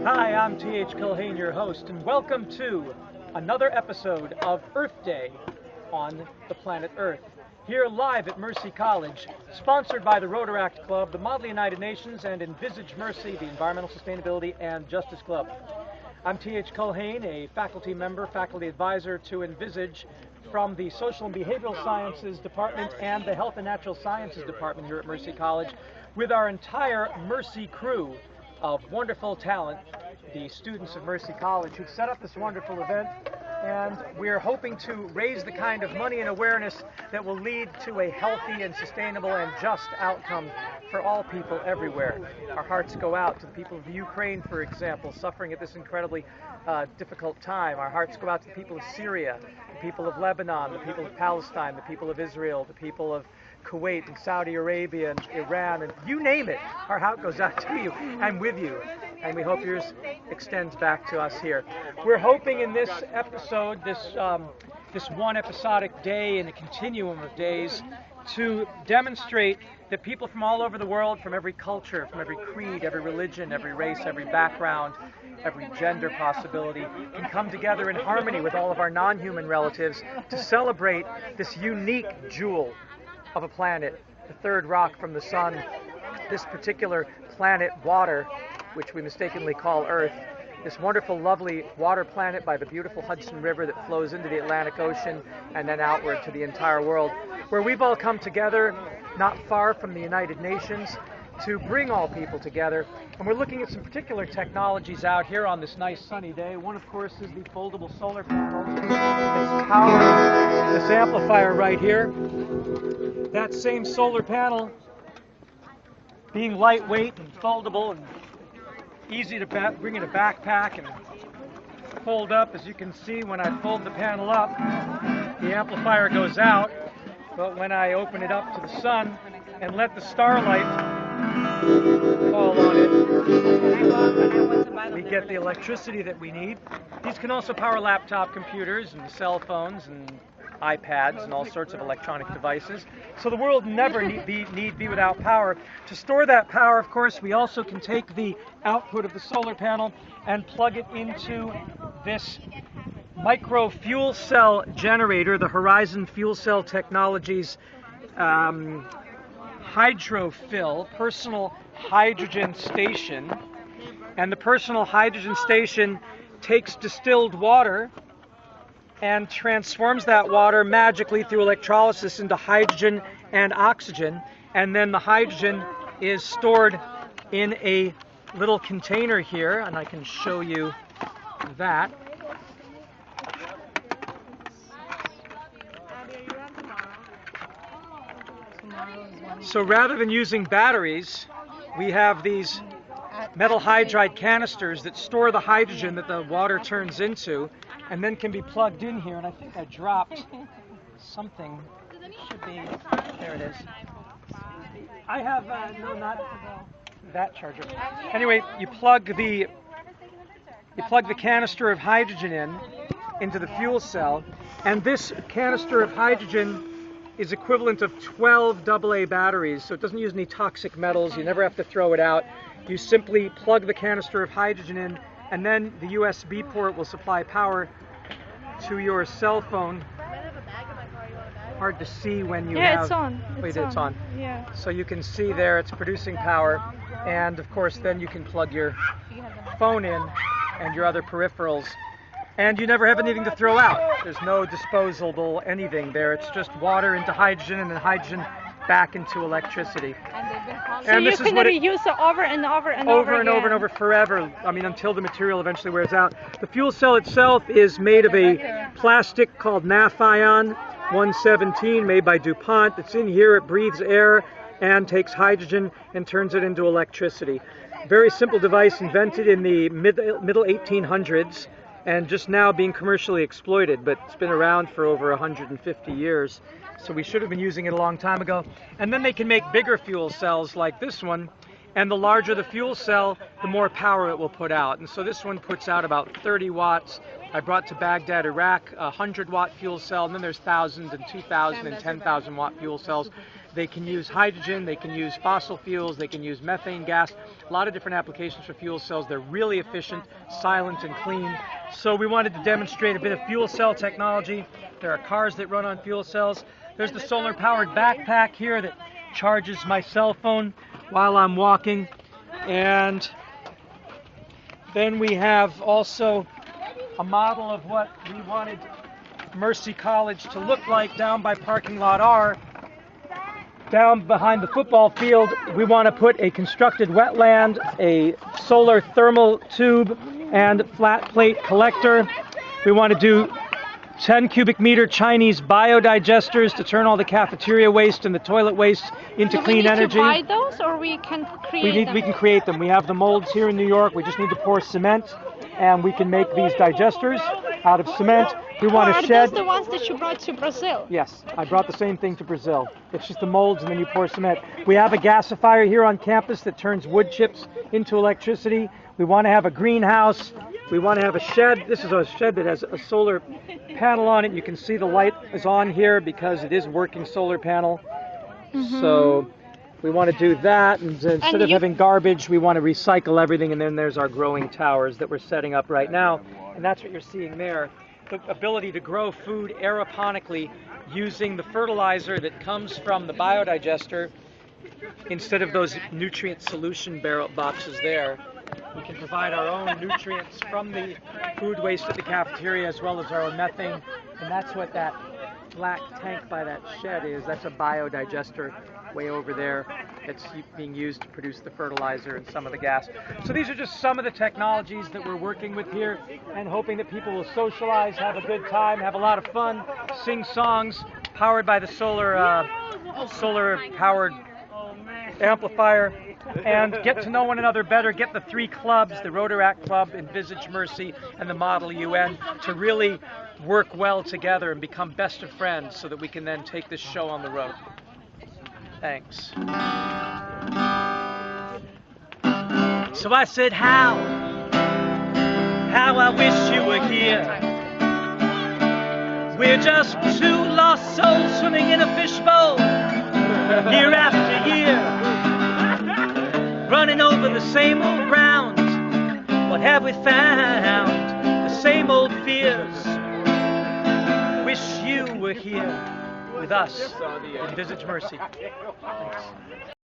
Hi, I'm T.H. Culhane, your host, and welcome to another episode of Earth Day on the planet Earth. Here live at Mercy College, sponsored by the Rotaract Club, the Model United Nations, and Envisage Mercy, the Environmental Sustainability and Justice Club. I'm T.H. Culhane, a faculty member, faculty advisor to Envisage from the Social and Behavioral Sciences Department and the Health and Natural Sciences Department here at Mercy College, with our entire Mercy crew of wonderful talent, the students of Mercy College, who've set up this wonderful event. And we're hoping to raise the kind of money and awareness that will lead to a healthy and sustainable and just outcome for all people everywhere. Our hearts go out to the people of Ukraine, for example, suffering at this incredibly difficult time. Our hearts go out to the people of Syria, the people of Lebanon, the people of Palestine, the people of Israel, the people of Kuwait and Saudi Arabia and Iran, and you name it. Our heart goes out to you and with you, and we hope yours extends back to us here. We're hoping in this episode, this one episodic day in a continuum of days, to demonstrate that people from all over the world, from every culture, from every creed, every religion, every race, every background, every gender possibility, can come together in harmony with all of our non-human relatives to celebrate this unique jewel of a planet, the third rock from the sun, this particular planet water, which we mistakenly call Earth, this wonderful, lovely water planet by the beautiful Hudson River that flows into the Atlantic Ocean and then outward to the entire world, where we've all come together not far from the United Nations to bring all people together. And we're looking at some particular technologies out here on this nice sunny day. One, of course, is the foldable solar panel that's powering this amplifier right here. That same solar panel, being lightweight and foldable and easy to bring in a backpack and fold up. As you can see, when I fold the panel up, the amplifier goes out, but when I open it up to the sun and let the starlight fall on it, we get the electricity that we need. These can also power laptop computers and cell phones and iPads and all sorts of electronic devices. So the world never need be without power. To store that power, of course, we also can take the output of the solar panel and plug it into this micro fuel cell generator, the Horizon Fuel Cell Technologies Hydrofill personal hydrogen station. And the personal hydrogen station takes distilled water and transforms that water magically through electrolysis into hydrogen and oxygen, and then the hydrogen is stored in a little container here, and I can show you that. So rather than using batteries, we have these metal hydride canisters that store the hydrogen that the water turns into, and then can be plugged in here. And I think I dropped something. It should be, there it is. I have, no, not that charger. Anyway, you plug the canister of hydrogen into the fuel cell, and this canister of hydrogen is equivalent of 12 AA batteries, so it doesn't use any toxic metals. You never have to throw it out. You simply plug the canister of hydrogen in, and then the USB port will supply power to your cell phone. Hard to see when you have... It's on. It's on. Yeah. So you can see there it's producing power, and of course then you can plug your phone in and your other peripherals, and you never have anything to throw out. There's no disposable anything there. It's just water into hydrogen and then hydrogen back into electricity. So you can reuse it over and over and over again. Over and over forever. I mean, until the material eventually wears out. The fuel cell itself is made of a plastic called Nafion 117, made by DuPont. It's in here. It breathes air and takes hydrogen and turns it into electricity. Very simple device, invented in the middle 1800s and just now being commercially exploited, but it's been around for over 150 years. So we should have been using it a long time ago. And then they can make bigger fuel cells like this one, and the larger the fuel cell, the more power it will put out. And so this one puts out about 30 watts. I brought to Baghdad, Iraq, a 100-watt fuel cell, and then there's 1,000 and 2,000 and 10,000 watt fuel cells. They can use hydrogen, they can use fossil fuels, they can use methane gas, a lot of different applications for fuel cells. They're really efficient, silent, and clean. So we wanted to demonstrate a bit of fuel cell technology. There are cars that run on fuel cells. There's the solar-powered backpack here that charges my cell phone while I'm walking. And then we have also a model of what we wanted Mercy College to look like down by parking lot R. Down behind the football field, we want to put a constructed wetland, a solar thermal tube, and flat plate collector. We want to do 10 cubic meter Chinese biodigesters to turn all the cafeteria waste and the toilet waste into clean energy. Do we need to buy those, or we can create them? We can create them. We have the molds here in New York. We just need to pour cement, and we can make these digesters out of cement. We want a shed. Are those the ones that you brought to Brazil? Yes, I brought the same thing to Brazil. It's just the molds and then you pour cement. We have a gasifier here on campus that turns wood chips into electricity. We want to have a greenhouse. We want to have a shed. This is a shed that has a solar panel on it. You can see the light is on here because it is working solar panel. So we want to do that, and instead of having garbage, we want to recycle everything. And then there's our growing towers that we're setting up right now, and that's what you're seeing there. The ability to grow food aeroponically using the fertilizer that comes from the biodigester instead of those nutrient solution barrel boxes there. We can provide our own nutrients from the food waste at the cafeteria as well as our own methane, and that's what that black tank by that shed is. That's a biodigester way over there. It's being used to produce the fertilizer and some of the gas. So these are just some of the technologies that we're working with here and hoping that people will socialize, have a good time, have a lot of fun, sing songs powered by the solar powered amplifier, and get to know one another better, get the three clubs, the Rotaract Club, Envisage Mercy, and the Model UN, to really work well together and become best of friends so that we can then take this show on the road. Thanks. So I said, how I wish you were here. We're just two lost souls swimming in a fishbowl, year after year, running over the same old ground. What have we found? The same old fears. Wish you were here with us. Envisage Mercy. Thanks.